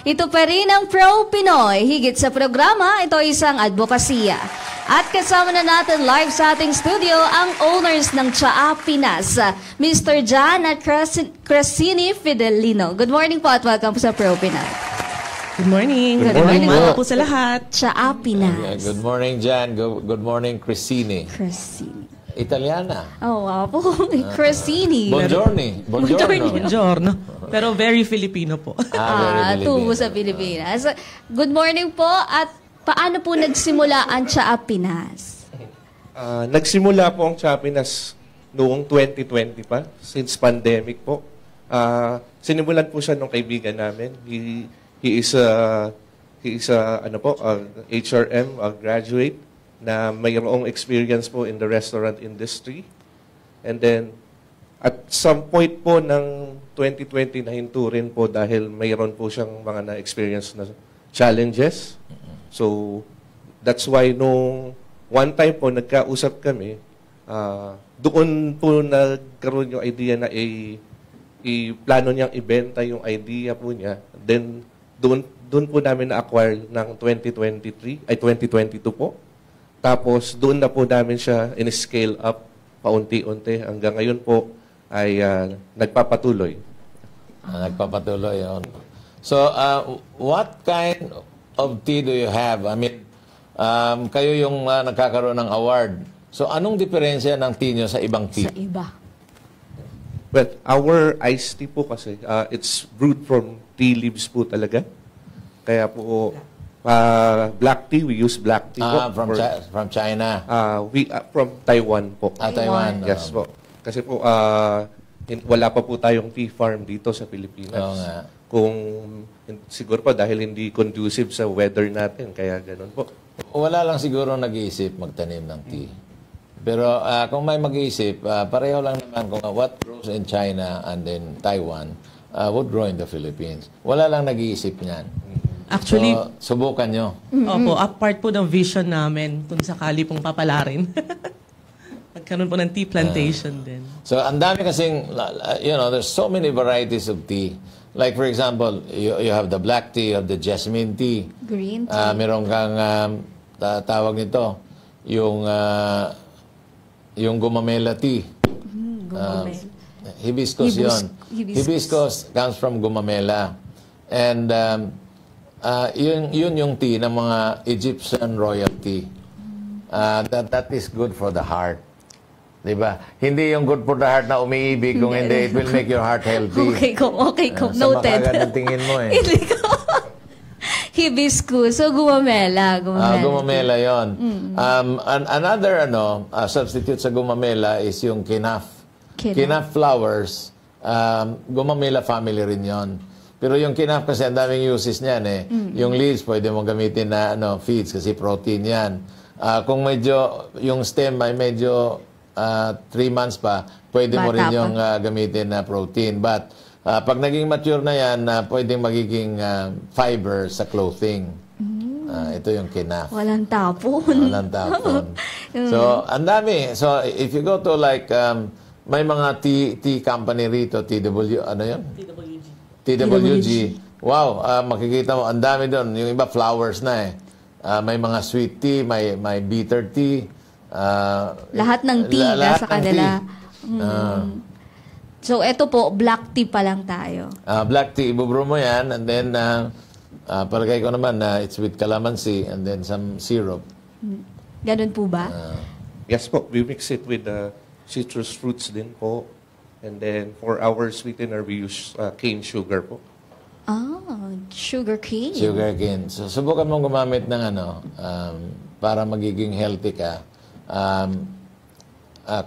Ito pa rin ang Pro Pinoy. Higit sa programa, ito isang advokasya. At kasama na natin live sa ating studio ang owners ng Tsaa Pinas, Mr. Jan at Crescini Fidelino. Good morning po at welcome po sa Pro Pinoy. Good morning. Good morning po sa lahat. Tsaa Pinas. Good morning, Jan. Good morning, Crescini. Crescini. Italiana. Oh, wow po. Crescini. Buongiorno. Buongiorno. Pero very Filipino po. Very Tubo sa Pilipinas. Good morning po at paano po nagsimula ang Tsaa Pinas? Nagsimula po ang Tsaa Pinas noong 2020 pa, since pandemic po. Sinimulan po siya ng kaibigan namin. He is a HRM, a graduate na mayroong experience po in the restaurant industry. And then, at some point po ng 2020, nahinto rin po dahil mayroon po siyang mga na-experience na challenges. So, that's why nung one time po, nagkausap kami, doon po nagkaroon yung idea na plano niyang ibenta yung idea po niya. Then, doon po namin na-acquire ng 2022 po. Tapos, doon na po namin siya in-scale up paunti-unti. Hanggang ngayon po ay nagpapatuloy. Nagpapatuloy yun. So, what kind of tea do you have? I mean, kayo yung nagkakaroon ng award. So, anong diferensya ng tea nyo sa ibang tea? Sa iba. Well, our iced tea po kasi, it's brewed from tea leaves po talaga. Kaya po, black tea, we use black tea po. From China? From Taiwan po. Taiwan. Yes po. Kasi po, wala pa po tayong tea farm dito sa Pilipinas. Oo nga. Siguro pa dahil hindi conducive sa weather natin, kaya ganun po. Wala lang siguro nag-iisip magtanim ng tea. Pero kung may mag-iisip, pareho lang naman kung what grows in China and then Taiwan would grow in the Philippines. Wala lang nag-iisip niyan. Actually, so, subukan nyo. Opo, part po ng vision namin kung sakali pong papalarin. Magkaroon po ng tea plantation din. So, ang dami kasing, there's so many varieties of tea. Like, for example, you have the black tea, you have the jasmine tea. Green tea. Meron kang, tawag nito, yung gumamela tea. Gumamela. Hibiscus yun. Hibiscus comes from gumamela. And yun yung tea ng mga Egyptian royalty. That is good for the heart. Diba? Hindi yung good for the heart na umiibig, kung hindi, it will make your heart healthy. Okay, noted. Sama kagad tingin mo eh. Hindi ko. Hibiscus. So, gumamela. Gumamela yun. Another substitute sa gumamela is yung kinaf. Kinaf flowers, gumamela family rin yon. Pero yung kinaf kasi ang daming uses niyan eh. Yung leaves pwede mong gamitin na feeds kasi protein yan. Kung medyo yung stem ay medyo 3 months pa, pwede mo rin yung gamitin na protein. But pag naging mature na yan, pwedeng magiging fiber sa clothing. Ito yung kinaf. Walang tapon. Walang tapon. So, ang dami. So, if you go to like may mga tea company rito, TW, ano yun? TWG. Wow, makikita mo, ang dami doon. Yung iba, flowers na eh. May mga sweet tea, may bitter tea. Lahat ng tea nasa kanila. So, eto po, black tea pa lang tayo. Black tea, ibubro mo yan, and then, palagay ko naman, it's with calamansi, and then some syrup. Ganun po ba? Yes po, we mix it with citrus fruits din po. And then, for our sweetener, we use cane sugar po. Sugar cane. Sugar cane. So, subukan mong gumamit ng para magiging healthy ka,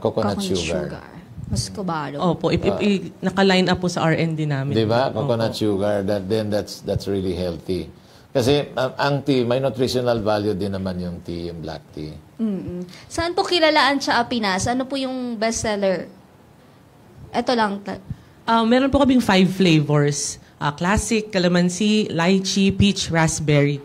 coconut sugar. Mas kubalo. Opo, naka-line up po sa R&D namin. Diba? Coconut sugar. That's really healthy. Kasi ang tea, may nutritional value din naman yung tea, yung black tea. Saan po kilala ang Tsaa Pinas? Ano po yung bestseller? Ito lang. Meron po kaming 5 flavors. Classic, calamansi, lychee, peach, raspberry.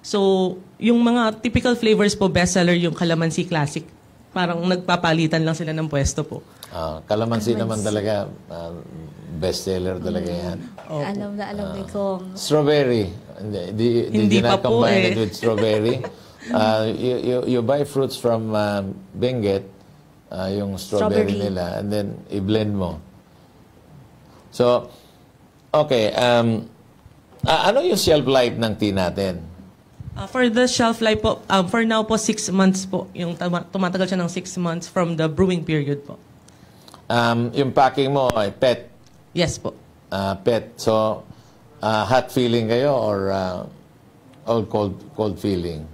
So, yung mga typical flavors po, bestseller yung calamansi classic. Parang nagpapalitan lang sila ng pwesto po. Calamansi naman talaga, bestseller talaga yan. Alam na alam ni Kong. Strawberry. Did Hindi you not pa po combine it eh. with strawberry? You buy fruits from Benguet, yung strawberry Strawberry. nila, and then i-blend mo. So, okay. Ano yung shelf life ng tea natin? For the shelf life po, for now po 6 months po. Yung tumatagal siya ng 6 months from the brewing period po. Yung packing mo ay PET. Yes po. PET. So, hot feeling kayo or all cold feeling?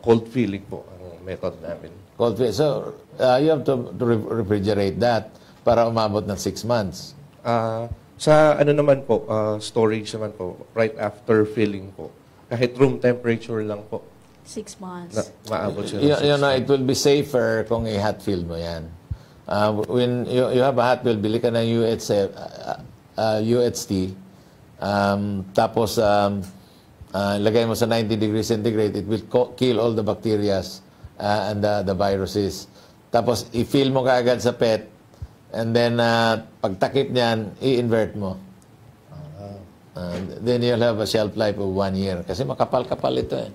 Cold feeling po ang method namin. Cold feeling. So, you have to refrigerate that para umabot ng 6 months. Sa ano naman po, storage naman po, right after filling po. Kahit room temperature lang po, 6 months. na maabot siya. You know, it will be safer kung i-hot fill mo yan. When you have a hot fill, bili ka ng UHT, tapos lagay mo sa 90 degrees centigrade, it will kill all the bacteria and the viruses. Tapos i-fill mo kaagad sa PET, and then pagtakip niyan, i-invert mo. Then you'll have a shelf life of 1 year. Kasi makapal-kapal ito eh.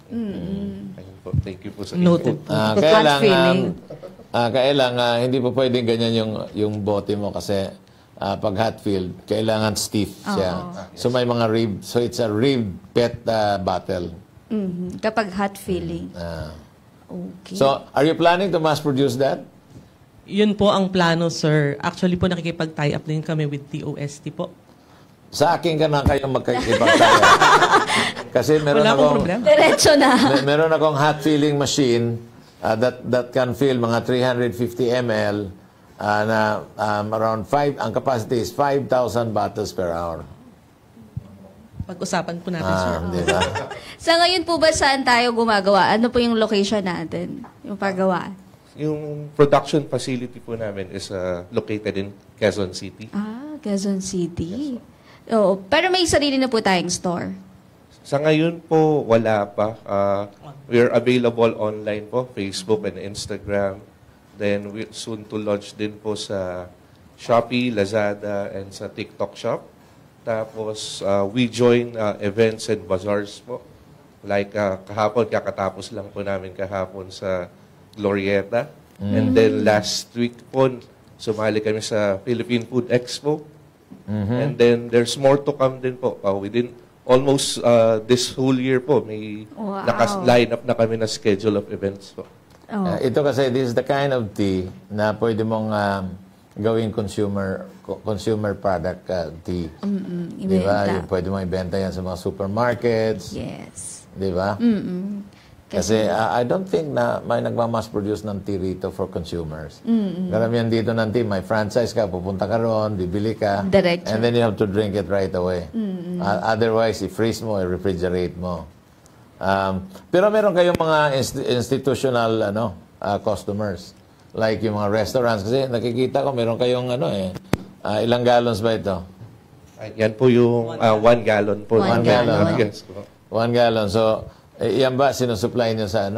Ayun po. Thank you po sa Noted. Kaya lang, feeling. hindi po pwedeng ganyan yung bote mo kasi pag hot filled, kailangan stiff siya. So may mga rib. So it's a rib PET bottle. Kapag hot feeling. Okay. So are you planning to mass produce that? Yun po ang plano, sir. Actually po nakikipag-tie up din kami with DOST po. Sa akin ka na kayo magkakipagtaya. Kasi meron Wala akong akong problema. Diretso na. meron akong hot filling machine that can fill mga 350 ml na around 5, ang capacity is 5,000 bottles per hour. Pag-usapan po natin, sir. Di ba? Sa ngayon po ba saan tayo gumagawa? Ano po yung location natin? Yung paggawa? Yung production facility po namin is located in Quezon City. Quezon City. Oo, pero may sarili na po tayong store. Sa ngayon po, wala pa. We are available online po, Facebook and Instagram. Then we soon to launch din po sa Shopee, Lazada, and sa TikTok Shop. Tapos we join events and bazaars po. Like kahapon, kakatapos lang po namin kahapon sa Glorieta. And then last week po, sumali kami sa Philippine Food Expo. And then there's more to come din po. Within almost this whole year po, may Wow. line up na kami na schedule of events po. Ito kasi, this is the kind of tea na pwede mong gawing consumer product tea. Di ba? Ibenta. Pwede mong ibenta yan sa mga supermarkets. Yes. Di ba? Kasi I don't think na may nagmamass produce ng tea rito for consumers. Karamihan dito ng tea, may franchise ka, pupunta ka roon, bibili ka, Diretso. and then you have to drink it right away. Otherwise, i-freeze mo, i-refrigerate mo. Pero meron kayong mga institutional customers. Like yung mga restaurants. Kasi nakikita ko, meron kayong ilang gallons ba ito? Yan po yung 1 gallon po. 1 gallon. Yes po. 1 gallon. So, yan ba sinusupply nyo sa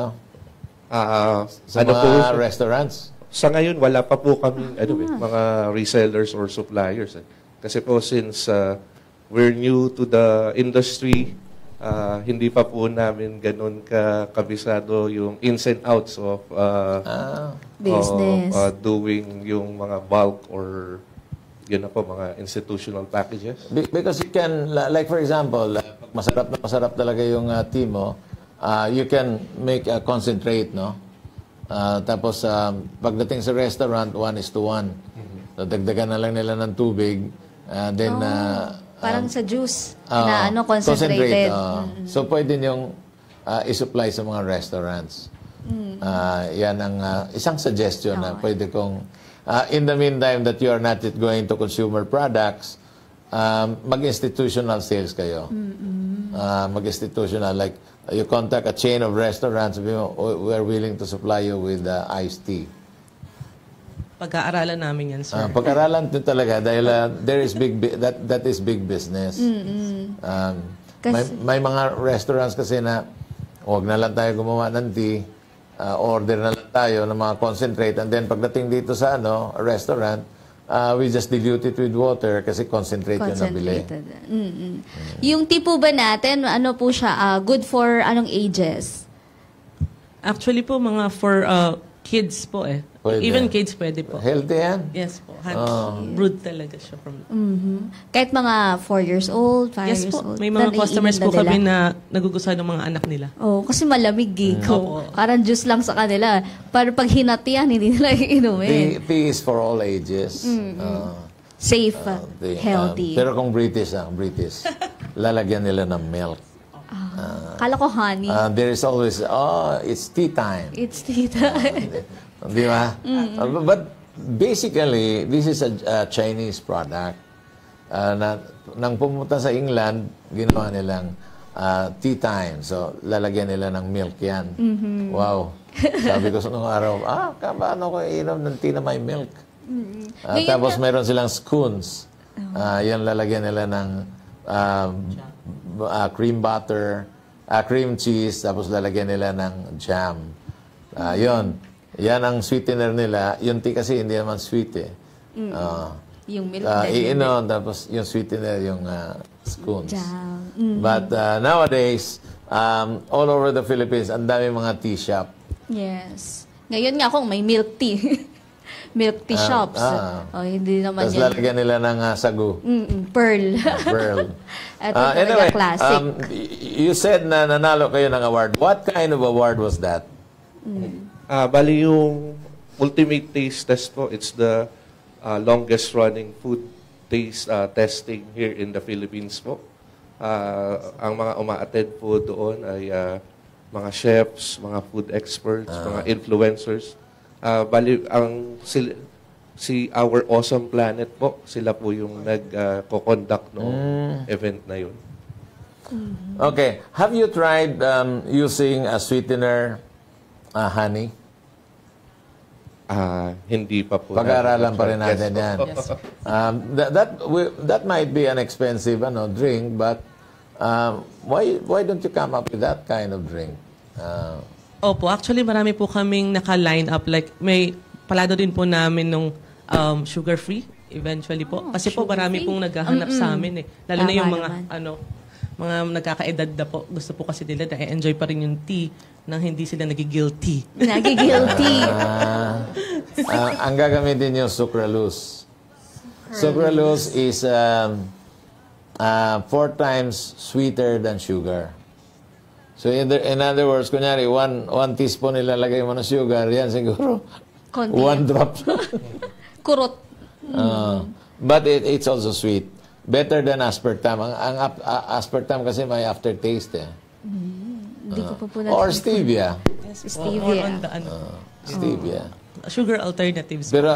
sa Ano po, mga restaurants? sa ngayon, wala pa po kami mga resellers or suppliers. Kasi po since we're new to the industry, hindi pa po namin ganun kabisado yung ins and outs of Business. doing yung mga bulk or yun na po, mga institutional packages. Because you can, like for example, pag masarap talaga yung tea mo, you can make a concentrate, no? Tapos, pagdating sa restaurant, 1:1. So, dagdagan na lang nila ng tubig. Then, Parang sa juice na concentrated. So, pwede niyong i-supply sa mga restaurants. Yan ang isang suggestion na pwede kong, in the meantime that you are not yet going to consumer products, mag-institutional sales kayo. Mag-institutional, like, you contact a chain of restaurants, we are willing to supply you with iced tea. Pag-aaralan namin yan, sir. Pag-aralan din talaga dahil there is that is big business. May mga restaurants kasi na huwag na lang tayo gumawa ng tea, order na lang tayo ng mga concentrate, and then pagdating dito sa restaurant, we just dilute it with water kasi concentrate yung nabili. Concentrated. Yung tea po ba natin, ano po siya, good for anong ages? Actually po, mga for kids po eh. Pwede. Even kids pwede po. Healthy yan. Yes po. Brewed talaga siya from... Kahit mga 4 years old, 5 Yes years po. old. May mga naiinom customers na po kami nila. na nagugustuhan ng mga anak nila. Oh, kasi malamig ko. Parang juice lang sa kanila. Para pag hinatian, hindi nila iinumin. Tea is for all ages. Safe, Tea. healthy. Pero kung British, lalagyan nila ng milk. Kala ko honey. There is always, it's tea time. It's tita. Di ba? But basically, this is a Chinese product. Nang pumunta sa England, ginawa nilang tea time. So, lalagyan nila ng milk yan. Wow. Sabi ko sa nung araw, paano ko iinom ng tea na may milk? Tapos meron silang scones. Yan lalagyan nila ng cream butter, cream cheese, tapos lalagyan nila ng jam. Yun. Yan ang sweetener nila. Yung tea kasi hindi naman sweet eh. Yung milk. Tapos yung sweetener, yung scones. Jam. But nowadays, all over the Philippines, ang dami mga tea shop. Yes. Ngayon nga kung may milk tea. Milk tea shops. Hindi naman Tapos yan. lalagyan nila ng sagu. Pearl. Pearl. Ito Anyway, classic. you said na nanalo kayo ng award. What kind of award was that? Bali yung ultimate taste test po, it's the longest running food taste testing here in the Philippines po. Ang mga uma-attend po doon ay mga chefs, mga food experts, mga influencers. Bali, si Our Awesome Planet po, sila po yung nag-conduct no event na yun. Okay. Have you tried using a sweetener, honey? Hindi pa po. Pag-aaralan pa rin natin yan. Yes. That might be an expensive drink, but why don't you come up with that kind of drink? Opo, actually marami po kaming naka-line up. Like, may palado din po namin nung sugar-free eventually po. Kasi po marami pong naghahanap sa amin eh. Lalo na yung mga, mga nagkakaedad na po. Gusto po kasi nila na enjoy pa rin yung tea nang hindi sila nagigilty. Nagigilty. Ang gagamitin yung sucralose. Sucralose is 4 times sweeter than sugar. So in other words, kunyari, 1 teaspoon ilalagay mo ng sugar, yan siguro Konti. 1 drop. Kurot. But it's also sweet. Better than aspartame. Ang aspartame kasi may aftertaste eh. Hindi ko pa po Or stevia. Yes, Stevia. Or on the, Stevia. sugar alternatives. Pero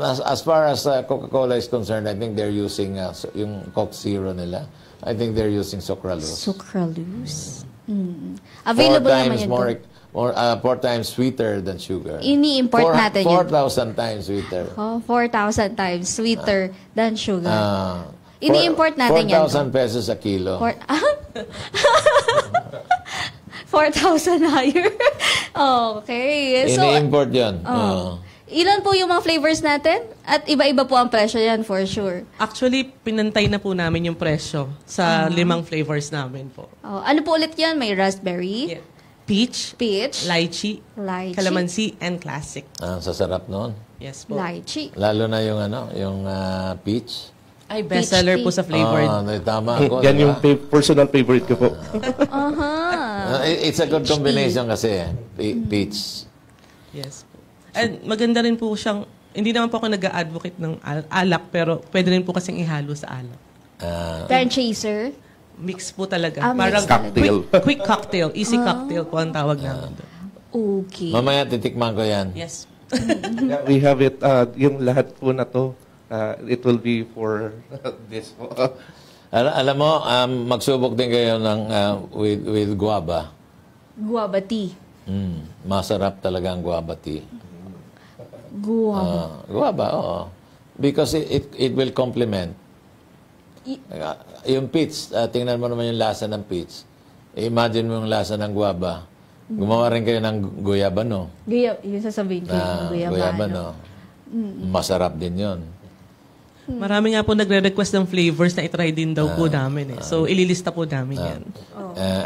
as far as Coca-Cola is concerned, I think they're using yung Coke Zero nila. I think they're using sucralose. Sucralose. 4 Available naman times yun. 4 times sweeter than sugar. Ini-import natin yun. 4,000 times sweeter. 4,000 times sweeter than sugar. Ini-import natin yan. 4,000 pesos a kilo. 4,000 higher. Okay. So, Ini-import yun. ilan po yung mga flavors natin? At iba-iba po ang presyo yan for sure. Actually, pinantay na po namin yung presyo sa 5 flavors namin po. Ano po ulit yan? May raspberry, Yeah. Peach, peach, lychee, lychee, calamansi, and classic. Sasarap noon. Yes po. lychee. Lalo na yung peach. Ay, bestseller po sa flavored. Tama ako. Yan diba? yung personal favorite ko po. It's a good combination kasi. Peach. Yes po. And maganda rin po siyang, hindi naman po ako nag-advocate ng alak, pero pwede rin po kasing ihalo sa alak. Grand chaser. Mix po talaga. Mix Parang cocktail. quick cocktail. Easy cocktail po ang tawag namin doon. Okay. Mamaya titikman ko yan. Yes. Yeah, we have it, yung lahat po na to, it will be for this po. Alam mo, magsubok din kayo ng with guava. Guava tea. Masarap talaga ang guava tea. Guava. Guava, oo. Because it will complement. Yung peach, tingnan mo naman yung lasa ng peach. Imagine mo yung lasa ng guava. Gumawa rin kayo ng guyabano. Yung sasabihin ko yung guyabano. Masarap din yun. Marami nga po nagre-request ng flavors na itry din daw po namin eh. So, ililista po namin yan.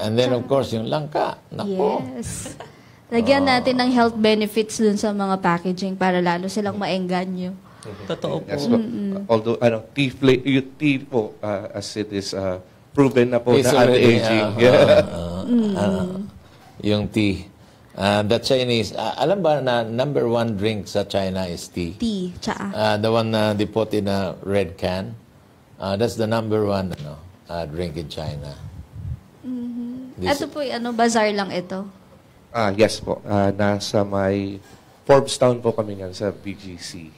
And then, of course, yung langka. Nako. Yes. Lagyan natin ng health benefits dun sa mga packaging para lalo silang maengganyo. Totoo po. Yes, po. Although, yung tea po, as it is proven na po It's na already, anti-aging. Yung tea. The Chinese, alam ba na number 1 drink sa China is tea? Tea, tsaa. The one na they put in a red can. That's the number 1 drink in China. Ito po, bazaar lang ito. Yes po. Nasa may Forbes-town po kami nga sa BGC.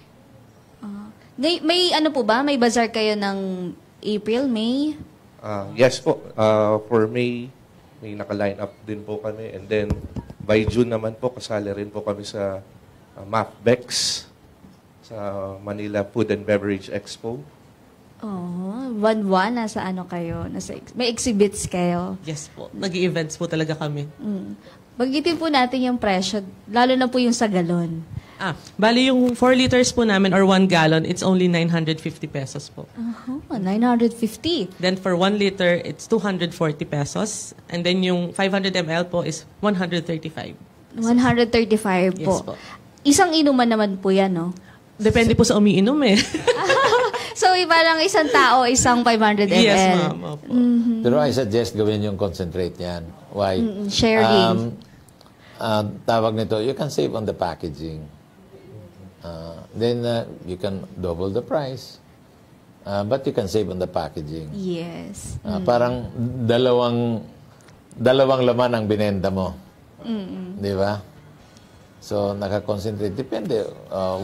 May ano po ba? May bazaar kayo ng April, May? Yes po. For May, may naka-line up din po kami. And then, by June naman po, kasali rin po kami sa MAFBEX, sa Manila Food and Beverage Expo. Oh, nasa ano kayo? May exhibits kayo? Yes po. Nag-i-events po talaga kami. Bagitin po natin yung presyo, lalo na po yung sa galon. Bali yung 4 liters po namin or 1 gallon, it's only 950 pesos po. 950. Then for 1 liter, it's 240 pesos. And then yung 500 ml po is 135. 135 po. Yes po. Isang inuman naman po yan, no? Depende po sa umiinom eh. So, iba lang isang tao, isang 500 ml. Yes, ma'am. Opo. Pero I suggest gawin yung concentrate yan. Why? Sharing. Tawag nito, you can save on the packaging. Then you can double the price. But you can save on the packaging. Yes. Parang dalawang laman ang binenta mo. Di ba? So, naka-concentrate. Depende.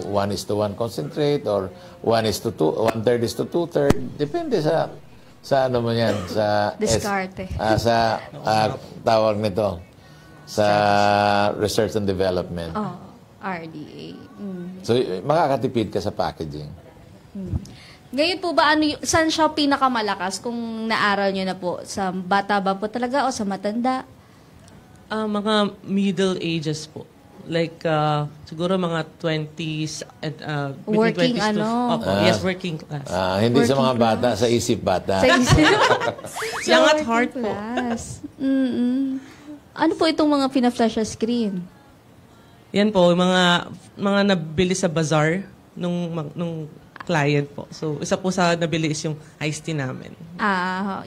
1:1 concentrate or 1:2, 1/3 to 2/3. Depende sa ano mo yan. Sa Diskarte. sa tawag nito. Sa research and development. RDA. So, makakatipid ka sa packaging. Ngayon po ba, saan siya pinakamalakas kung naaral nyo na po? Sa bata ba po talaga o sa matanda? Mga middle ages po. Like, siguro mga 20s, between Working 20s to... Opo, yes, working class. Hindi sa mga bata, sa isip bata. Young at heart po. Ano po itong mga pina-flash sa screen? Yan po, mga nabili sa bazaar nung client po. So, isa po sa nabili is yung iced tea namin.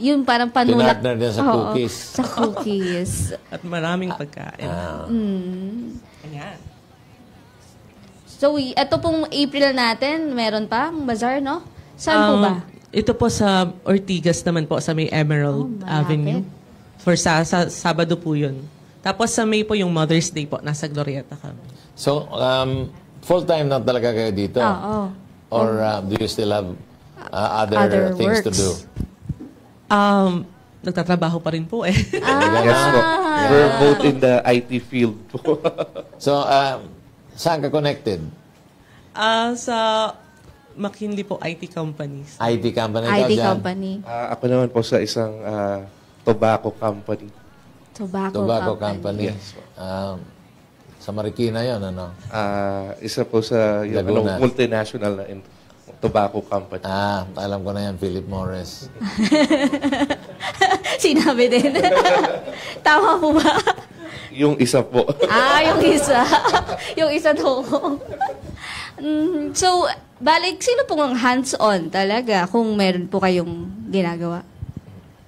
Yun parang panulat. Pinartner din sa cookies. Sa cookies. At maraming pagkain. Ayan. So, ito pong April natin, meron pa ang bazaar, no? Saan po ba? Ito po sa Ortigas naman po, sa may Emerald Avenue. For Sabado po yun. Tapos sa May po yung Mother's Day po, nasa Glorieta kami. So, full-time na talaga kayo dito? Oo. Or do you still have other things works to do? Nagtatrabaho pa rin po eh. Yes po. We're both in the IT field po. So, saan ka connected? Sa McKinley po, IT companies. IT company ka IT dyan? company. Ako naman po sa isang tobacco company. Tobacco company. Yes. Sa Marikina yon ano? Isa po sa Laguna. multinational na tobacco company. Alam ko na yan, Philip Morris. Sinabi din. Tama po ba? Yung isa po. Yung isa. Yung isa to. So, balik, sino pong ang hands-on talaga kung meron po kayong ginagawa?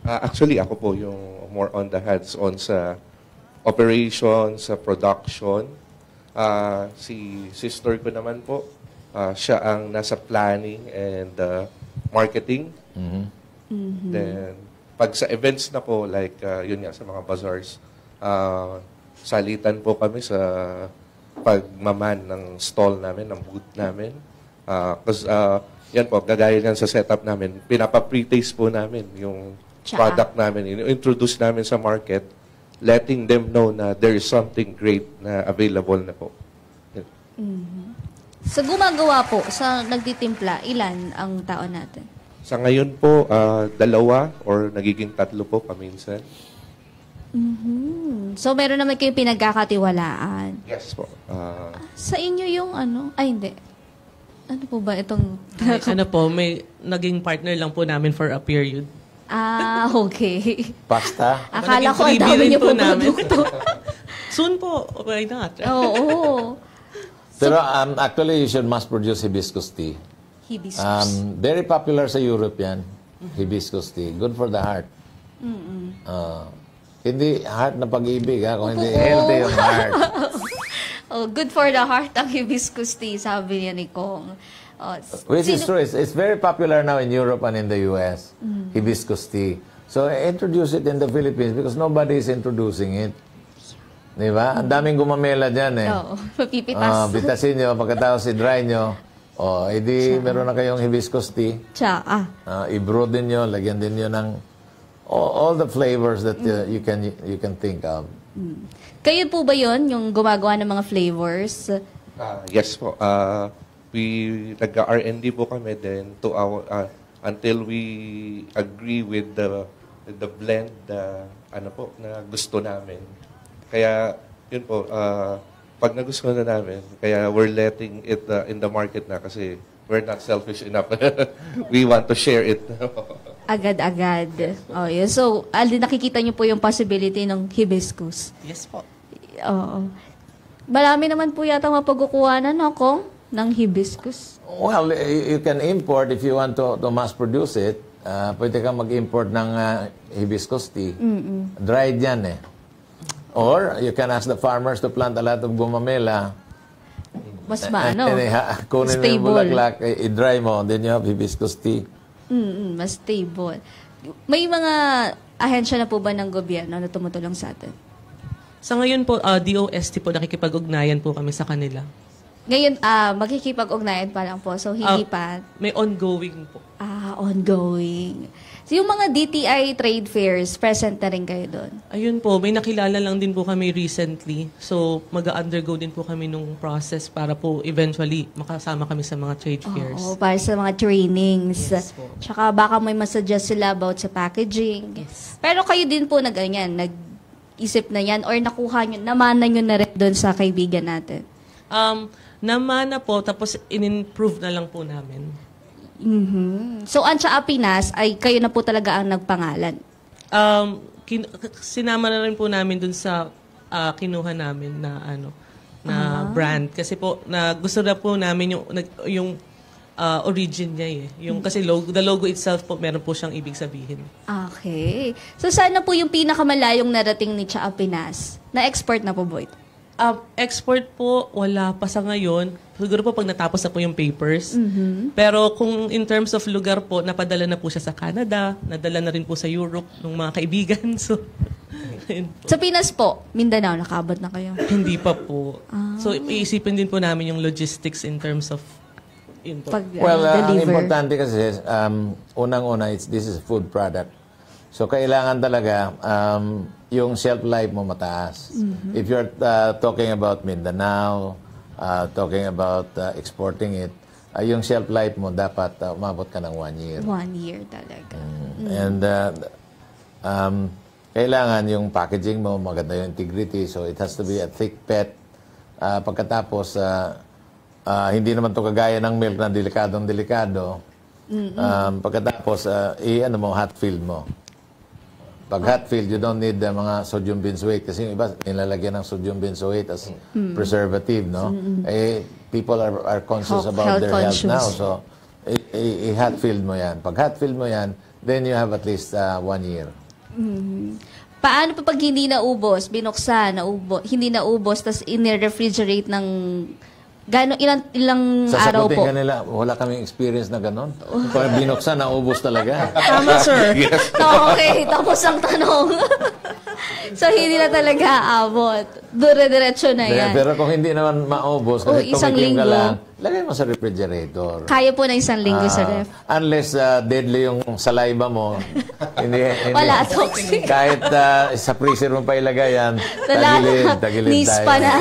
Actually, ako po yung more on the hands-on sa operation, sa production. Si sister ko naman po, siya ang nasa planning and marketing. Then, pag sa events na po, like yun nga, sa mga bazaars, salitan po kami sa pagmaman ng stall namin, ng booth namin. Because yan po, gagaya yan sa setup namin, pinapa-pre-taste po namin yung product namin. Introduce namin sa market, letting them know na there is something great na available na po. Sa gumagawa po, sa nagtitimpla, ilan ang tao natin? Sa ngayon po, 2 or nagiging 3 po paminsan. So, meron naman kayong pinagkakatiwalaan. Yes po. Sa inyo yung ano? Ay, hindi. Ano po ba itong... Ano po, may naging partner lang po namin for a period. Ah, okay. Pasta? Akala ko ang Naging dami freebie niyo rin po namin. produkto. Soon po, why not? Oo. Pero actually, you should mass produce hibiscus tea. Hibiscus. Very popular sa Europe yan. Hibiscus tea. Good for the heart. Hindi heart na pag-ibig, ha? Kung hindi healthy yung heart. Oh, good for the heart ang hibiscus tea, sabi niya ni Kong. Oh, Which is true. It's very popular now in Europe and in the US, hibiscus tea. So, introduce it in the Philippines because nobody is introducing it. Di ba? Ang daming gumamela dyan eh. Oo, mapipitas. Bitasin nyo, pagkatapos i-dry nyo. Edi meron na kayong hibiscus tea. Tsaka. I-brew din nyo, lagyan din nyo ng all the flavors that you can think of. Kayo po ba yun, yung gumagawa ng mga flavors? Yes po. We nag-R&D po kami then until we agree with the blend na gusto namin. Kaya yun po, pag nagustuhan na namin, kaya we're letting it in the market na kasi we're not selfish enough. We want to share it. Agad-agad. Oh, yun. So, nakikita niyo po yung possibility ng hibiscus. Yes po. Oo. Marami naman po yata mapagkukuhanan, no, Kong? Ng hibiscus. Well, you can import if you want to mass produce it. Pwede kang mag-import ng hibiscus tea. Dried yan eh. Or you can ask the farmers to plant a lot of gumamela. Mas Kunin mo yung stable. bulaklak, i-dry mo, then you have hibiscus tea. Mas stable. May mga ahensya na po ba ng gobyerno na tumutulong sa atin? Sa ngayon po, DOST po, nakikipag-ugnayan po kami sa kanila. Ngayon, magkikipag-ugnayan pa lang po. So, hindi pa. May ongoing po. Ongoing. So, yung mga DTI trade fairs, present na rin kayo doon? Ayun po, may nakilala lang din po kami recently. So, mag-undergo din po kami nung process para po eventually makasama kami sa mga trade fairs. Oo, para sa mga trainings. Yes po. Tsaka baka may masuggest sila about sa packaging. Yes. Pero kayo din po nag-isip na yan or nakuha nyo, namana nyo na rin doon sa kaibigan natin? Namana po, tapos in-improve na lang po namin. So, ang Tsaa Pinas ay kayo na po talaga ang nagpangalan? Sinama na rin po namin dun sa kinuha namin na brand. Kasi po, gusto na po namin yung origin niya eh. Kasi the logo itself po, meron po siyang ibig sabihin. Okay. So, sana po yung pinakamalayong narating ni Tsaa Pinas? Na-export na po ba ito? Export po, wala pa sa ngayon. Siguro po pag natapos na po yung papers. Pero kung in terms of lugar po, napadala na po siya sa Canada, nadala na rin po sa Europe ng mga kaibigan. So, sa Pinas po, Mindanao, nakabot na kayo? Hindi pa po. So, iisipin din po namin yung logistics in terms of yun po. Ang importante kasi, unang-una, this is a food product. So, kailangan talaga yung shelf life mo mataas. If you're talking about Mindanao, talking about exporting it, yung shelf life mo dapat umabot ka ng 1 year. 1 year talaga. And kailangan yung packaging mo, maganda yung integrity, so it has to be a thick PET. Pagkatapos, hindi naman to kagaya ng milk na delikadong-delikado. Pagkatapos, hot filled mo. Pag hot filled, you don't need mga sodium benzoate kasi yung iba nilalagyan ng sodium benzoate as preservative, no? People are conscious about their health now. So, i-hot filled mo yan. Pag hot filled mo yan, then you have at least 1 year. Paano pa pag hindi naubos, binuksan, hindi naubos, tapos in-refrigerate ng ilang araw po? Sasagutin ka nila, wala kaming experience na gano'n. Pag binuksan, naubos talaga. Tama, sir. Yes. Okay, tapos ang tanong. So, hindi na talaga abot. Dire-diretso na yan. Pero kung hindi naman maubos, kasi isang tumikim ka linggo. lang, lagay mo sa refrigerator. Kaya po na isang linggo sa ref. Unless deadly yung saliva mo. hindi, Wala, toxic. Kahit sa freezer mo pa ilagay yan, tagilid Nispa tayo. na.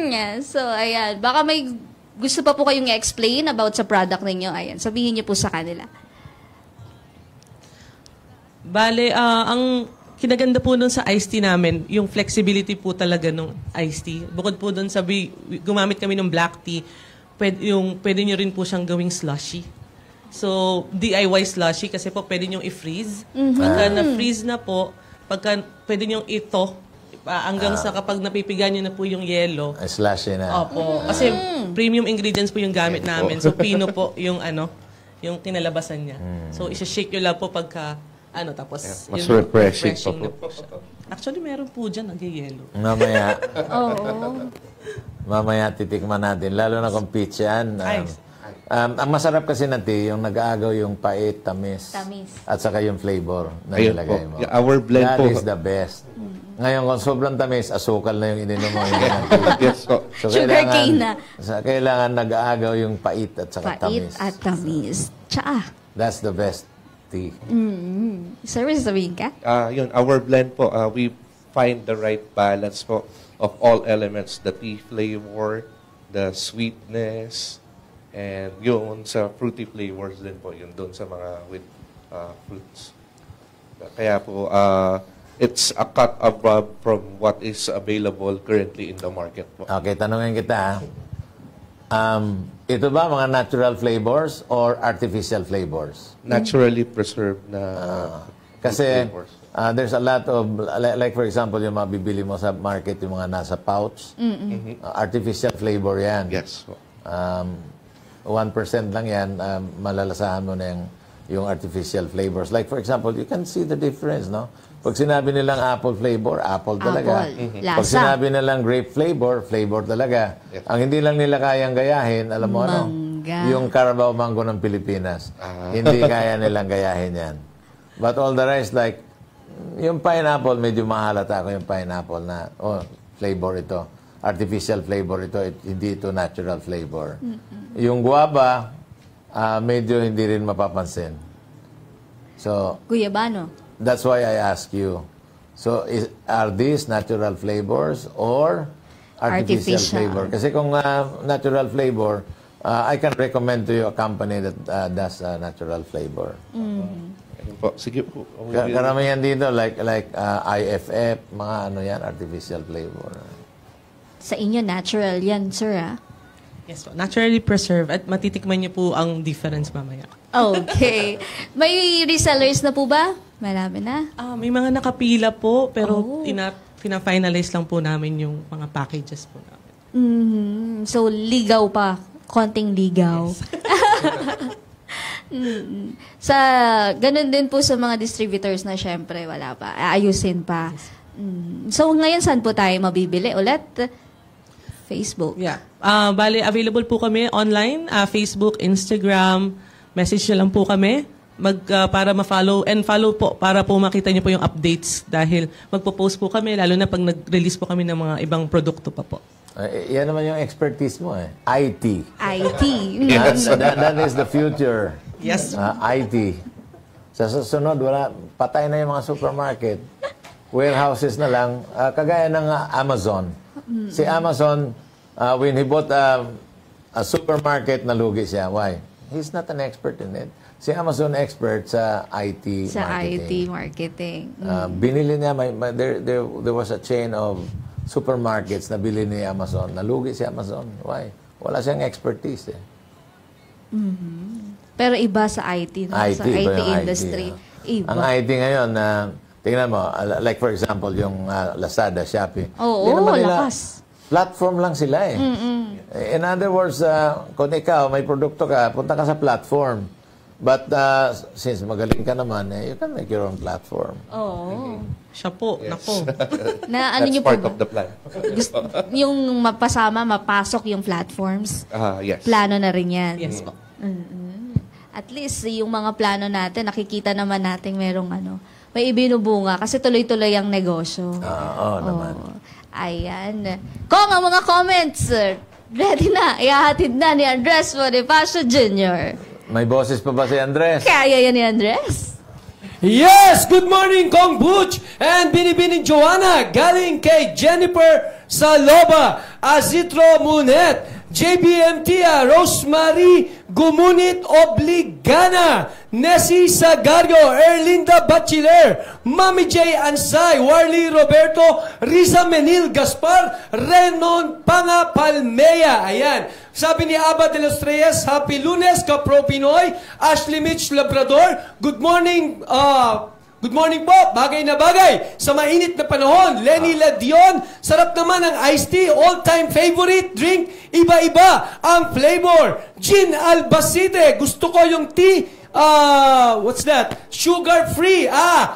Yeah. So, ayan. Baka may gusto pa po kayong i-explain about sa product ninyo. Ayan, sabihin niyo po sa kanila. Bale, ang kinaganda po nun sa iced tea namin, yung flexibility po talaga ng iced tea. Bukod po dun gumamit kami ng black tea, pwede nyo rin po siyang gawing slushy. So, DIY slushy kasi po pwede nyo i-freeze. Pagka na-freeze na po, pwede nyo ito, hanggang sa kapag napipigan nyo na po yung yelo. Slushy na. Opo. Kasi premium ingredients po yung gamit namin. So, pino po yung yung kinalabasan niya. So, isa-shake nyo lang po pagka, tapos, mas refreshing na po siya. Actually, meron po dyan, nag-yelo. Mamaya, Oo. mamaya titikman natin. Lalo na kung peach yan. Ang masarap kasi na tea, yung nag-aagaw yung pait, tamis. At saka yung flavor na Ayun nilagay po. mo. Yeah, our blend That po. is the best. Ngayon, kung sobrang tamis, asukal na yung ininom mo. Yes po. So, Sugar cane na. kailangan nag-aagaw yung pait at saka Pait tamis. at tamis. Tsaa. That's the best tea. Sir, may sasabihin ka? Yun, our blend po, we find the right balance po of all elements. The tea flavor, the sweetness, and yun sa fruity flavors din po, yun doon sa mga with fruits. Kaya po, it's a cut above from what is available currently in the market po. Okay, tanungin kita. Ito ba mga natural flavors or artificial flavors? Naturally preserved na Kasi flavors. there's a lot of, like for example, yung mabibili mo sa market, yung mga nasa pouch, artificial flavor yan. Yes po. 1% lang yan, malalasahan mo na yung artificial flavors. Like for example, you can see the difference, no? Pag sinabi nilang apple flavor, apple talaga. Apple. Pag Lasa. sinabi nilang grape flavor, flavor talaga. Yes. Ang hindi lang nila kayang gayahin, alam mo ano? Mangga. Yung Carabao Mango ng Pilipinas. Hindi kaya nilang gayahin yan. But all the rest, like, yung pineapple, medyo mahalata ako yung pineapple na, flavor ito. Artificial flavor ito, hindi ito natural flavor. Yung guava, medyo hindi rin mapapansin. So, Guyabano. that's why I ask you. So, are these natural flavors or artificial flavor? Kasi kung natural flavor, I can recommend to you a company that does natural flavor. Ayun po. Sige po. Karamihan dito, like IFF, mga ano yan, artificial flavor. Sa inyo, natural yan, sir, ah? Yes po. Naturally preserved at matitikman niyo po ang difference mamaya. Okay. May resellers na po ba? Marami na. May mga nakapila po, pero pina-finalize lang po namin yung mga packages po namin. So, ligaw pa. Konting ligaw. Sa, ganun din po sa mga distributors na syempre, wala pa. Ayusin pa. So, ngayon, saan po tayo mabibili ulit? Facebook. Yeah. Bali, available po kami online, Facebook, Instagram, message nyo lang po kami para ma-follow and follow po para po makita nyo po yung updates dahil magpo-post po kami lalo na pag nag-release po kami ng mga ibang produkto pa po. Yan naman yung expertise mo eh. IT. IT. That is the future. Yes. IT. Sa susunod, patay na yung mga supermarket. Warehouses na lang. Kagaya ng Amazon. Si Amazon, when he bought a supermarket, nalugi siya. Why? He's not an expert in it. Si Amazon expert sa IT Sa marketing. IT marketing. Binili niya, there was a chain of supermarkets na bili ni Amazon. Nalugi si Amazon. Why? Wala siyang expertise eh. Pero iba sa IT. No? IT, sa IT yung industry. IT, Iba. Ang IT ngayon, tingnan mo, like for example, yung Lazada, Shopee. Oo, Di naman nila- lakas. Platform lang sila eh. In other words, kung ikaw, may produkto ka, punta ka sa platform. But since magaling ka naman, you can make your own platform. Oo. Siya po. Nako. Na ano That's niyo po part ba? of the plan. Yung mapasok yung platforms, Yes. plano na rin yan. Yes po. At least, yung mga plano natin, nakikita naman natin merong may ibinubunga kasi tuloy-tuloy ang negosyo. Oo naman. Ayan. Kung ang mga comments, ready na. Ihahatid na ni Andres Bonifacio Jr. May boses pa ba si Andres? Kaya yan ni Andres? Yes! Good morning, Kong Butch and Binibining Joanna. Galing kay Jennifer Saloba, Azitro Munet, JBM Tia, Rosemary Gumunit Obligana, Nessie Sagario, Erlinda Bachiller, Mami J. Ansay, Warly Roberto, Riza Menil Gaspar, Renon Panga Palmea. Ayan. Sabi ni Aba de los Reyes, Happy Lunes, Kapro Pinoy, Ashley Mitch Labrador, good morning, good morning po, bagay na bagay. Sa mainit na panahon, Lenny Ladion, sarap naman ang iced tea, all-time favorite drink, iba-iba ang flavor. Gin Albacete, gusto ko yung tea, what's that? Sugar-free.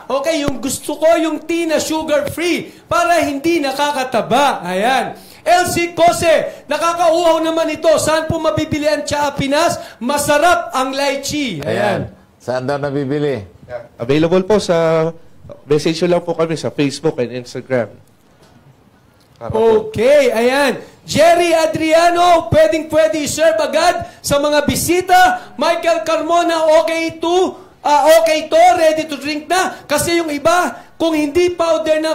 Okay, gusto ko yung tea na sugar-free para hindi nakakataba. Ayan. LC Cose, nakakauhaw naman ito. Saan po mabibili ang Tsaa Pinas? Masarap ang lychee. Ayan. Saan daw nabibili? Available po sa, message lang po kami sa Facebook and Instagram. Okay, ayan. Jerry Adriano, pwede i-serve agad sa mga bisita. Michael Carmona, okay to, ready to drink na. Kasi yung iba, kung hindi powder na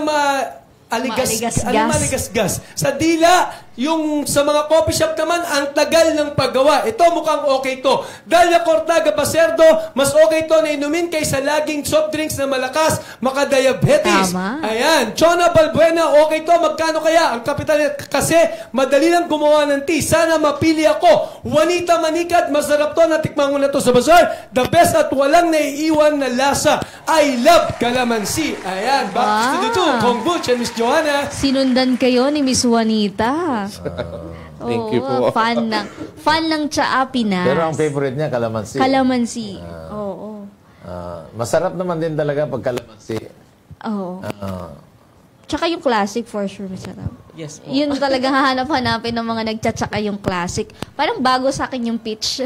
maligasgas. Sa dila, yung sa mga coffee shop naman, ang tagal ng paggawa. Ito mukhang okay to. Dalia Cortaga Bacerdo, mas okay to na inumin kaysa laging soft drinks na malakas, makadiabetes. Tama. Ayan. Chona Balbuena, okay to. Magkano kaya? Ang kapital kasi madali lang gumawa ng tea. Sana mapili ako. Juanita Manikat, masarap to. Natikman ko na to sa bazaar. The best at walang naiiwan na lasa. I love calamansi. Ayan. Back to Studio 2. Kong Butch and Miss Joanna. Sinundan kayo ni Miss Juanita. Thank you po. Fan ng Tsaa Pinas. Pero ang favorite niya, calamansi. Calamansi. Oo. Masarap naman din talaga pag calamansi. Oo. Tsaka yung classic for sure masarap. Yes po. Yun talaga hahanap-hanapin ng mga nagtsatsa yung classic. Parang bago sa akin yung pitch.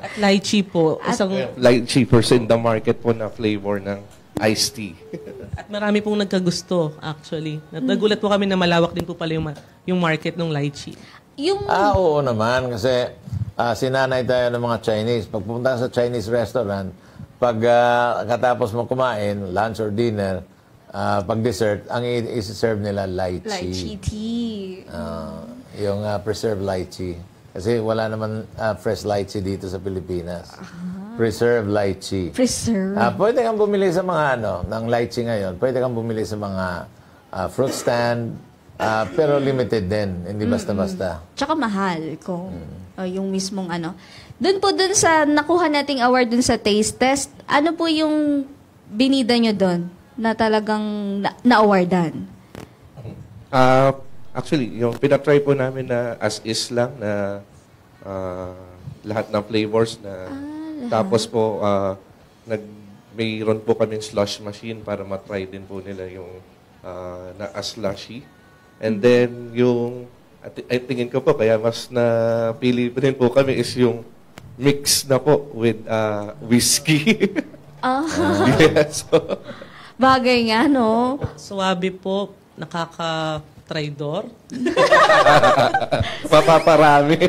At lychee po. Isang, Lychee first in the market po na flavor ng iced tea. at marami pong nagkagusto, actually. Nagulat po kami na malawak din po pala yung market ng lychee. Yung Oo naman. Kasi sinanay tayo ng mga Chinese. Pag pumunta sa Chinese restaurant, pag katapos mo kumain, lunch or dinner, pag dessert, ang isi-serve nila lychee. lychee tea. Yung preserved lychee. Kasi wala naman fresh lychee dito sa Pilipinas. Preserved lychee. Preserve. Pwede kang bumili sa mga ng lychee ngayon. Pwede kang bumili sa mga fruit stand, pero limited din. Hindi basta-basta. Tsaka mahal kung yung mismong ano. Doon sa nakuha nating award dun sa taste test, ano po yung binida nyo doon na talagang na-awardan? Actually, yung pinatry po namin na as is lang na lahat ng flavors na tapos po mayroon po kaming slush machine para matry din po nila yung na as slushy. And then yung I tingin ko po kaya mas napili pa din po kami is yung mix na po with whiskey. Yes. Bagay nga, no? Suwabe po, nakaka-traidor. Mapaparami.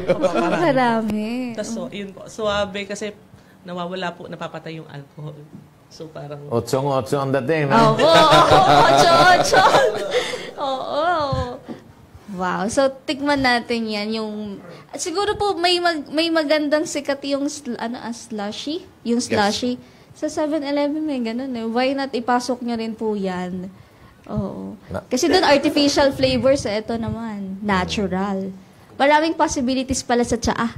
Marami. Tapos, yun po, suwabe kasi nawawala po, napapatay yung alcohol. So, parang... Otsong-otso ang dating, no? Oo, ocho. Oo. Wow. So, tikman natin yan. Siguro po, may magandang sikat yung slushy. Yung slushy. Yes. Sa 7-Eleven may ganun eh. Why not ipasok nyo rin po yan? Oo. Kasi doon artificial flavors, ito naman. Natural. Maraming possibilities pala sa tsaa.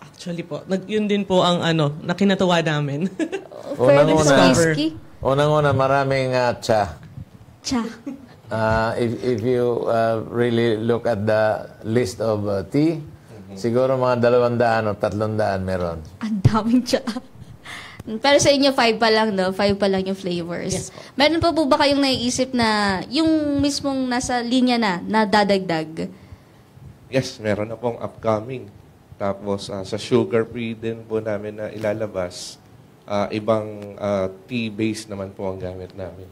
Actually po, yun din po ang nakinatuwa namin. Pwede sa whiskey. Unang-una, maraming tsa. Tsa. If you really look at the list of tea, siguro mga 200 o 300 meron. Ang daming tsaa. Pero sa inyo, 5 pa lang, no? 5 pa lang yung flavors. Yes po. Meron pa po ba kayong naiisip na yung mismong nasa linya na dadagdag? Yes, meron na pong upcoming. Tapos sa sugar-free din po namin na ilalabas, ibang tea-based naman po ang gamit namin.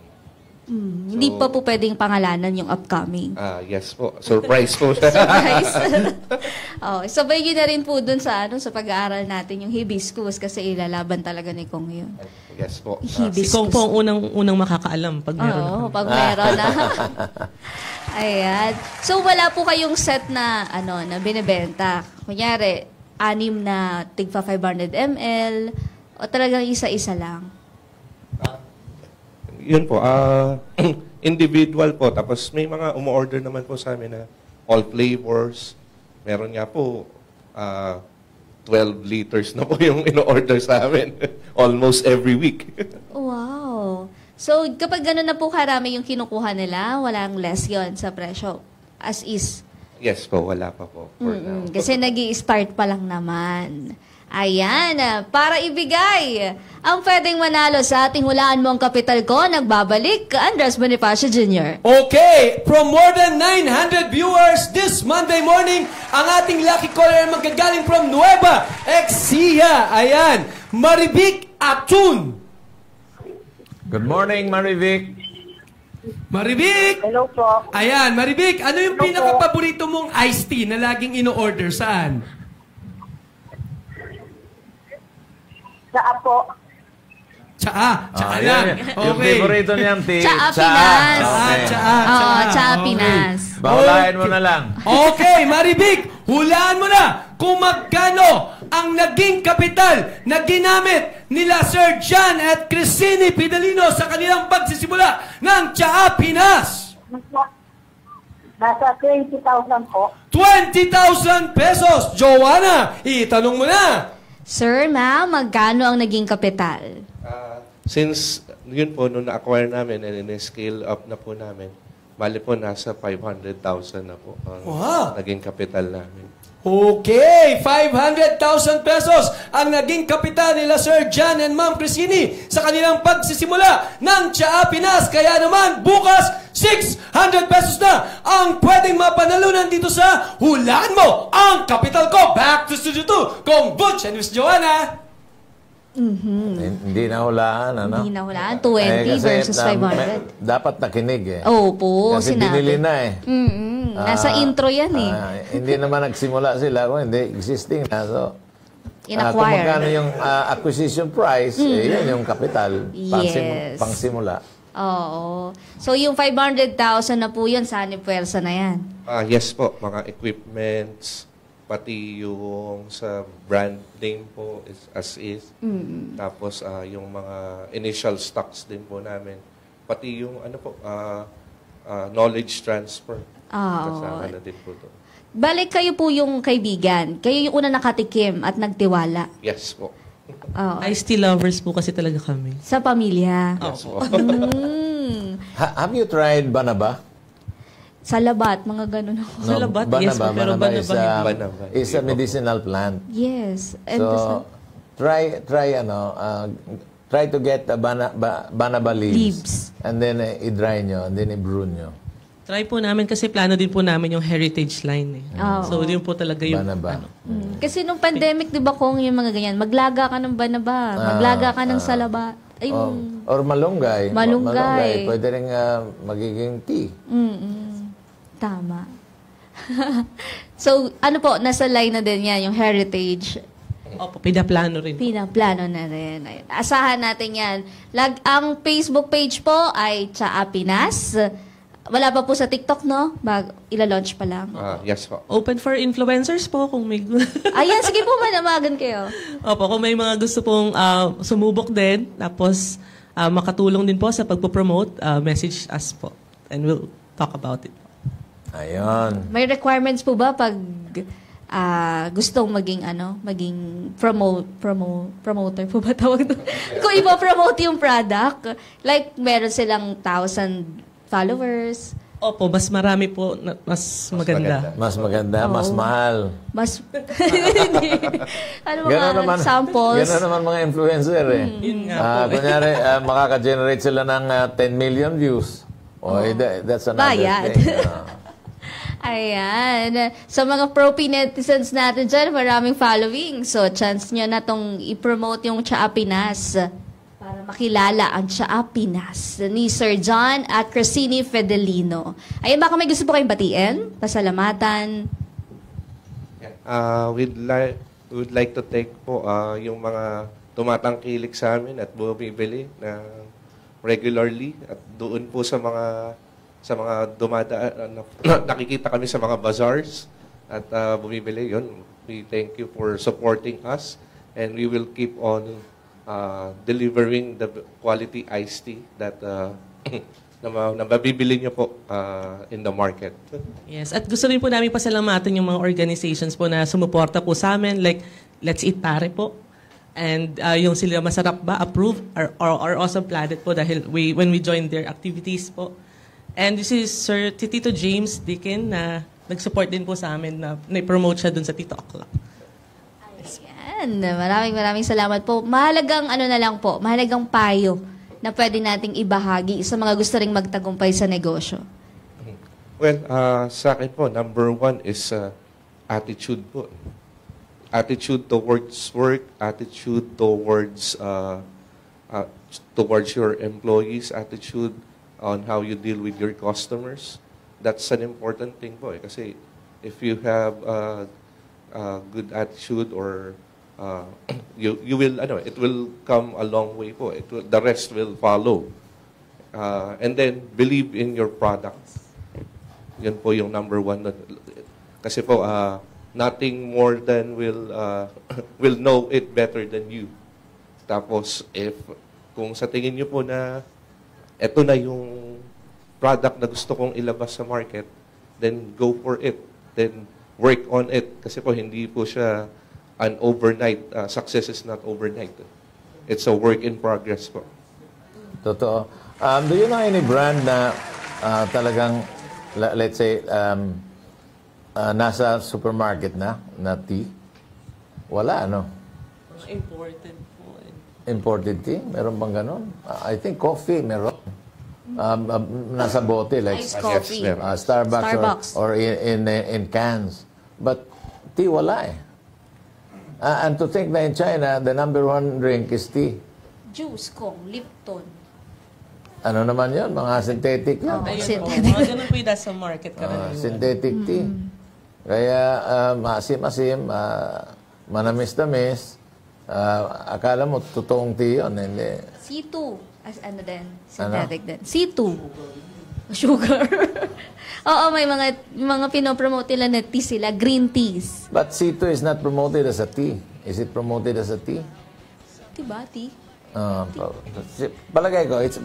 Hindi pa po pwedeng pangalanan yung upcoming. Yes po. Surprise po. Surprise. Sabay yun na rin po dun sa pag-aaral natin yung hibiscus kasi ilalaban talaga ni Kong yun. Yes po. Si Kong po ang unang makakaalam pag meron. Oo, pag meron na. Ayan. So, wala po kayong set na, na binibenta. Kunyari, anim na tigpa 500 ml o talagang isa-isa lang? Yun po, individual po. Tapos may mga umu-order naman po sa amin na all flavors. Meron nga po, 12 liters na po yung ino-order sa amin. Almost every week. Wow. So, kapag gano'n na po karami yung kinukuha nila, walang less yon sa presyo? As is? Yes po, wala pa po. For now. Kasi nag-i-start pa lang naman. Ayan, para ibigay ang pwedeng manalo sa ating Hulaan Mo ang Kapital Ko, nagbabalik Andres Bonifacio Jr. Okay, from more than 900 viewers this Monday morning, ang ating lucky caller ay magagaling from Nueva Ecija. Ayan, Marivic Atun. Good morning, Marivic. Marivic! Hello po. Ayan, Marivic, ano yung pinaka-paborito mong iced tea na laging ino-order? Saan? Saan po? Tsaa. Tsaa Yan, lang. yan. Yung Okay. favorito niyang tea. Tsaa Pinas. Okay. Tsaa. Oo, Tsaa Okay. Pinas. Bahulahin mo na lang. Okay, Marivic, hulaan mo na kung magkano ang naging kapital na ginamit nila Sir John at Crisini Fidelino sa kanilang pagsisimula ng Tsaa Pinas. Nasa 20,000 po. 20,000 pesos. Joanna, itanong mo na. Sir, ma'am, magkano ang naging kapital? Since yun po, nung na-acquire namin and in-scale up na po namin, bali po nasa 500,000 na po ang Wow. naging kapital namin. Okay, 500,000 pesos ang naging kapital nila Sir John and Ma'am Crisini sa kanilang pagsisimula ng Tsaa Pinas. Kaya naman, bukas, 600 pesos na ang pwedeng mapanalunan dito sa Hulaan Mo ang Kapital Ko. Back to Studio 2, Kong Butch and Miss Joanna. Hindi na hulaan, ano? Hindi na hulaan. 20 kasi, versus 500. dapat nakinig eh. Opo, Kasi sinabi. binili na eh. Nasa intro yan eh. Hindi naman nagsimula sila kung hindi existing na. So, kung In-acquire. magkano yung acquisition price, yun yung capital. Yes. Pangsimula. Oo. So, yung 500,000 na po yun, saan pwersa na yan? Yes po, mga equipments, pati yung sa brand name po as is. Tapos yung mga initial stocks din po namin. Pati yung ano po, knowledge transfer. Kasama na din po doon. Balik kayo po yung kaibigan. Kayo yung una nakatikim at nagtiwala. Yes po. Oo. Iced tea lovers po kasi talaga kami. Sa pamilya. Yes po. Have you tried Banaba? Sa labat, mga ganun ako. Sa labat, yes po, pero Banaba is, Banaba, Banaba, is a medicinal plant. Yes. And So, try to get the Banaba leaves. And then i-dry nyo, and then i-brew nyo. Try po namin kasi plano din po namin yung heritage line eh. Oo. So, yun po talaga yung Banaba. kasi nung pandemic, di ba kung yung mga ganyan, maglaga ka ng banaba, maglaga ka ng salabat. Ay, Or malunggay. Malunggay. Pwede rin magiging tea. Tama. So, ano po, nasa line na din yan, yung heritage. Opo, pinaplano rin. Pinaplano na rin. Ayun. Asahan natin yan. Ang Facebook page po ay Tsaa Pinas. Wala pa po sa TikTok, no? Ila-launch pa lang. Yes po. Open for influencers po kung may... Ayan, sige po, manamagan kayo. Opo, kung may mga gusto pong sumubok din, tapos makatulong din po sa pagpo-promote, message us po. And we'll talk about it. Ayun. May requirements po ba pag gustong maging promoter po ba tawag doon? Kung ipo-promote yung product, like meron silang 1,000 followers. Opo, mas marami po, mas maganda. Mas maganda, mas mahal. Mas ano mga samples? Gano'n naman mga influencer eh. Yun nga po. Kunyari, makaka-generate sila ng 10 million views. That's another Bayad. thing. Ayan. Sa mga pro-P netizens natin dyan, maraming following. So, chance nyo na tong i-promote yung Tsaa Pinas para makilala ang Tsaa Pinas ni Sir John at Crisini Fidelino. Ayan, baka may gusto po kayong batiin? Pasalamatan? We'd like to thank po yung mga tumatangkilik sa amin at bumibili na regularly at doon po sa mga dumadaan, nakikita kami sa mga bazaars at bumibili. Yun, we thank you for supporting us, and we will keep on delivering the quality iced tea that na mabibili niyo po in the market. Yes, at gusto rin po namin pasalamatan yung mga organizations po na sumuporta po sa amin, like Let's Eat Pare po. And yung Sila Masarap Ba, approved, or Awesome Planet po dahil when we joined their activities po. And this is Sir Tito James Dicken na nag-support din po sa amin na promote siya dun sa Tito O'Clock. Ayan, maraming salamat po. Mahalagang mahalagang payo na pwede nating ibahagi sa mga gusto ring magtagumpay sa negosyo. Well, sa akin po, number one is attitude po. Attitude towards work, attitude towards your employees, attitude on how you deal with your customers. That's an important thing po. Kasi if you have good attitude or you will, it will come a long way po. The rest will follow. And then, believe in your product. Yun po yung number one. Kasi po, nothing more than will know it better than you. Tapos, kung sa tingin nyo po na ito na yung product na gusto kong ilabas sa market, then go for it. Then work on it. Kasi po, hindi po siya an overnight. Success is not overnight. It's a work in progress po. Totoo. Do you know any brand na talagang, let's say, nasa supermarket na tea? Wala, ano? Imported po. Imported tea? Meron bang ganon? I think coffee, meron. Nasa bote, like Iced coffee. Starbucks. Or in cans. But tea, wala eh. And to think na in China, the number one drink is tea. Juice, Kong, Lipton. Ano naman yun? Mga synthetic yun. Ayun po. Mga ganun po yung sa market karaniwan. Synthetic tea. Kaya maasim-asim, manamis-tamis. Akala mo, totoong tea yun. Hindi. C2. Ano din? Synthetic din. C2. Sugar. Oo, may mga pinopromote nila na tea sila. Green teas. But C2 is not promoted as a tea. Is it promoted as a tea? Diba, tea? Palagay ko, it's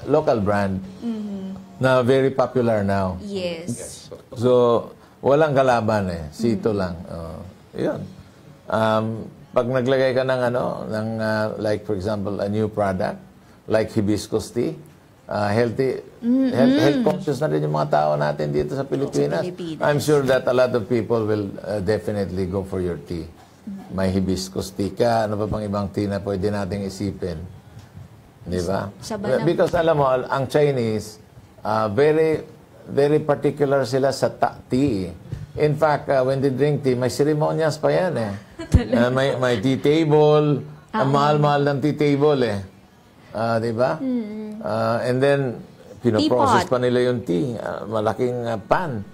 local brand na very popular now. Yes. So, walang kalaban eh. C2 lang. Yun. Pag naglagay ka ng like for example, a new product, like hibiscus tea, health conscious na rin yung mga tao natin dito sa Pilipinas. I'm sure that a lot of people will definitely go for your tea. May hibiscus tea ka, ano pa bang ibang tea na pwede nating isipin. Di ba? Because alam mo, ang Chinese, very, very particular sila sa tea. In fact, when they drink tea, may ceremonias pa yan eh. May tea table, ang mahal-mahal ng tea table eh. Di ba? And then, pinoprocess pa nila yung tea. Malaking pan.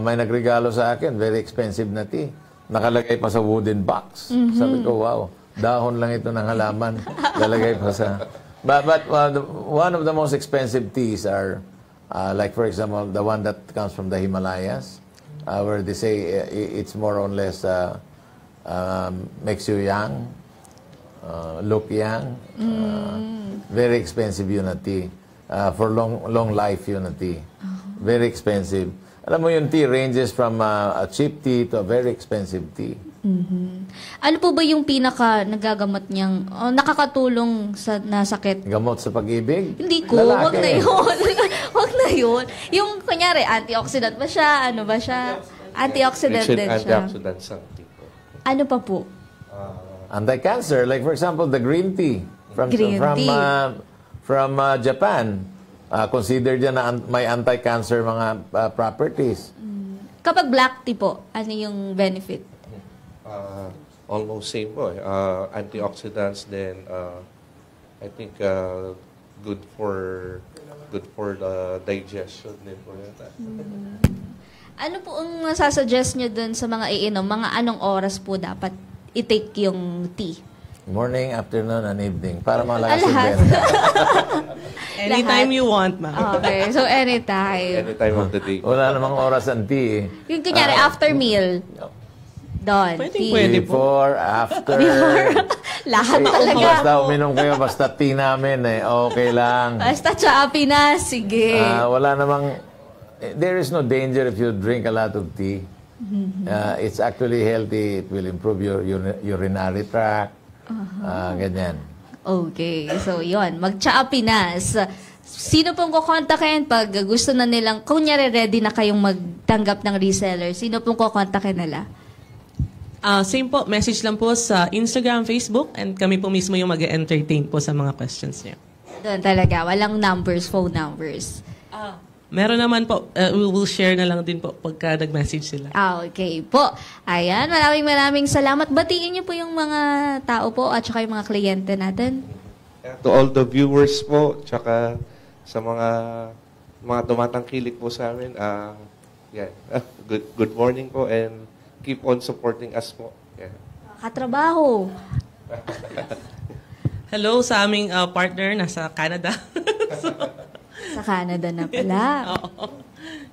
May nagregalo sa akin, very expensive na tea. Nakalagay pa sa wooden box. Sabi ko, wow, dahon lang ito ng halaman. Lalagay pa sa... But one of the most expensive teas are, like for example, the one that comes from the Himalayas, where they say it's more or less makes you young, look young. Very expensive yun na tea. For long life yun na tea. Very expensive. Alam mo yung tea ranges from a cheap tea to a very expensive tea. Ano po ba yung pinaka nagagamot niyang, nakakatulong sa nasakit? Gamot sa pag-ibig? Hindi ko, wag na yun. Wag na yun. Yung, kunyari, antioxidant ba siya? Ano ba siya? Antioxidant din siya. Antioxidant sa tea. Ano pa po? Anti-cancer. Like for example, the green tea from Japan. Considered yan na may anti-cancer mga properties. Kapag black tea po, ano yung benefit? Almost same po. Antioxidants, then I think good for the digestion din po yata. Ano po ang masasuggest nyo dun sa mga iinom? Mga anong oras po dapat i-take yung tea? Morning, afternoon, and evening. Para malakas yung Lahat. benta. Anytime you want, ma'am. Okay, so anytime. Any time of the day. Wala namang oras ang tea. Yung kunyari, after meal. Doon. Pwede po. Before, after. Lahat Kung talaga. basta uminom kayo, basta tea namin okay lang. Basta tsaa Pinas, sige. Wala namang, there is no danger if you drink a lot of tea. It's actually healthy. It will improve your urinary tract. Ganyan. Okay, so yon, mag-tsaa Pinas. Sino pong kukontakin pag gusto na nilang, kunyari ready na kayong magtanggap ng reseller, sino pong kukontakin nila? Same po, message lang po sa Instagram, Facebook, and kami po mismo yung mag-entertain po sa mga questions niyo. Doon talaga, walang numbers, phone numbers. Meron naman po, we will share na lang din po pagka nag-message sila. Okay po. Ayan, maraming salamat. Batiin niyo po yung mga tao po at saka yung mga kliyente natin. To all the viewers po, tsaka sa mga tumatangkilik po sa amin, good morning po and keep on supporting us po. Yeah. Katrabaho. Hello sa aming partner nasa Canada. Sa Canada na pala. Oo.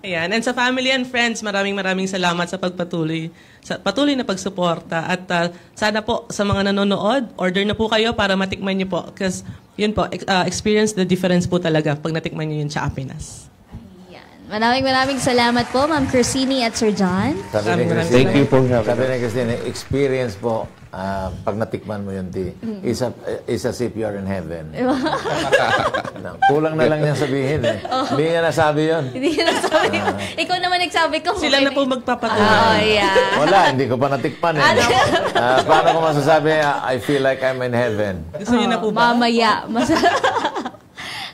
Ayan. And sa family and friends, maraming salamat sa patuloy na pagsuporta. At sana po sa mga nanonood, order na po kayo para matikman niyo po. Because yun po, experience the difference po talaga pag natikman niyo yung tsaa Pinas. Ayan. Maraming salamat po, Ma'am Crisini at Sir John. Sabi ni Christine, Thank you po. Sabi ni Christine, experience po, pag natikman mo yung tea, is a sip you're in heaven. Kulang na lang niyang sabihin eh. Hindi niya nasabi yun. Hindi na sabi ko. Ikaw naman nagsabi ko. Sila na po magpapatunay. Yeah. Wala, hindi ko pa natikman eh. Paano ko masasabi, I feel like I'm in heaven? Gusto niyo na po ba? Mamaya.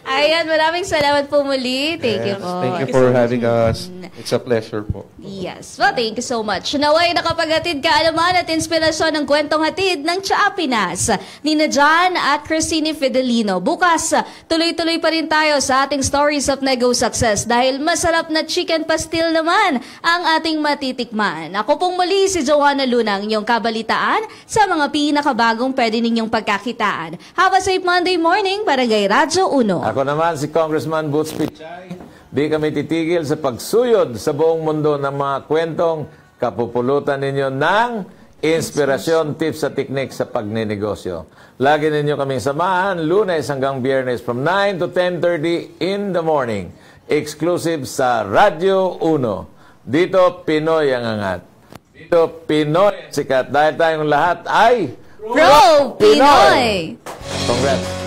Ayan, maraming salamat po muli. Thank you po. Thank you for having us. It's a pleasure po. Yes. Well, thank you so much. Naway nakapaghatid kaalaman at inspirasyon ng kwentong hatid ng Tsaa Pinas ni John at Crisini Fidelino. Bukas, tuloy-tuloy pa rin tayo sa ating Stories of Nego Success dahil masarap na chicken pastil naman ang ating matitikman. Ako pong muli si Joanna Lunang, inyong kabalitaan sa mga pinakabagong pwede ninyong pagkakitaan. Have a safe Monday morning, Barangay Radyo 1. Ako naman si Congressman Boots Pichay. Di kami titigil sa pagsuyod sa buong mundo ng mga kwentong kapupulutan ninyo ng inspirasyon, tips at teknik sa pagninegosyo. Lagi ninyo kaming samahan, Lunes hanggang Biyernes from 9 to 10:30 in the morning. Exclusive sa Radyo 1. Dito, Pinoy ang angat. Dito, Pinoy ang sikat. Dahil tayong lahat ay Pro Pinoy! Congrats!